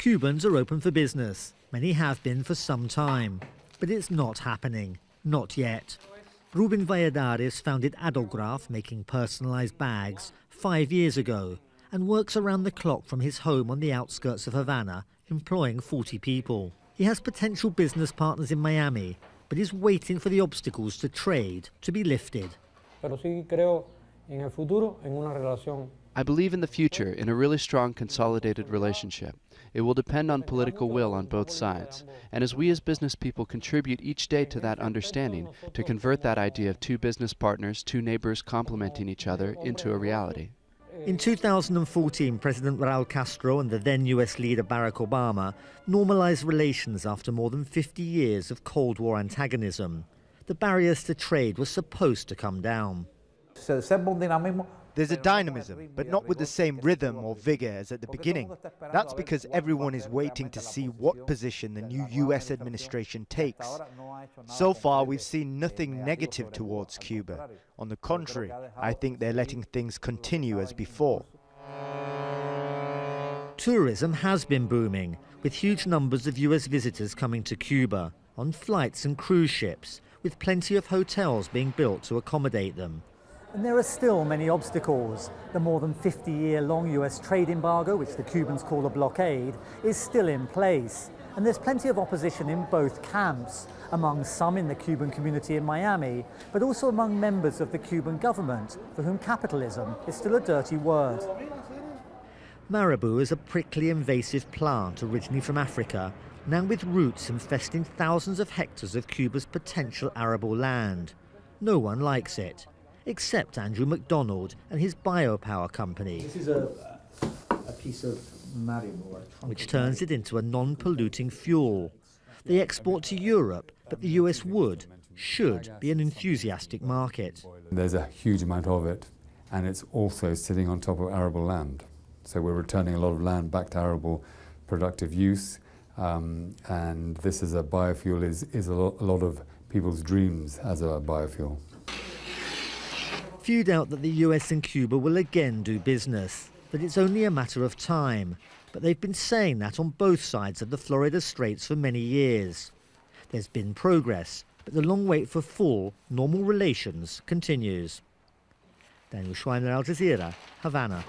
Cubans are open for business. Many have been for some time. But it's not happening. Not yet. Ruben Valladares founded Adelgraf, making personalised bags, 5 years ago, and works around the clock from his home on the outskirts of Havana, employing 40 people. He has potential business partners in Miami, but is waiting for the obstacles to trade to be lifted. I believe in the future in a really strong consolidated relationship. It will depend on political will on both sides. And as we as business people contribute each day to that understanding, to convert that idea of two business partners, two neighbors complementing each other, into a reality. In 2014, President Raul Castro and the then US leader Barack Obama normalized relations after more than 50 years of Cold War antagonism. The barriers to trade were supposed to come down. There's a dynamism, but not with the same rhythm or vigor as at the beginning. That's because everyone is waiting to see what position the new US administration takes. So far, we've seen nothing negative towards Cuba. On the contrary, I think they're letting things continue as before. Tourism has been booming, with huge numbers of US visitors coming to Cuba, on flights and cruise ships, with plenty of hotels being built to accommodate them. And there are still many obstacles. The more than 50-year-long US trade embargo, which the Cubans call a blockade, is still in place. And there's plenty of opposition in both camps, among some in the Cuban community in Miami, but also among members of the Cuban government, for whom capitalism is still a dirty word. Marabou is a prickly invasive plant originally from Africa, now with roots infesting thousands of hectares of Cuba's potential arable land. No one likes it, except Andrew McDonald and his biopower company. This is a piece of Marabou, which turns it into a non-polluting fuel. They export to Europe, but the US should be an enthusiastic market. There's a huge amount of it, and it's also sitting on top of arable land. So we're returning a lot of land back to arable productive use, and this as a biofuel is a lot of people's dreams as a biofuel. Few doubt that the US and Cuba will again do business, that it's only a matter of time. But they've been saying that on both sides of the Florida Straits for many years. There's been progress, but the long wait for full, normal relations continues. Daniel Schweiner, Al Jazeera, Havana.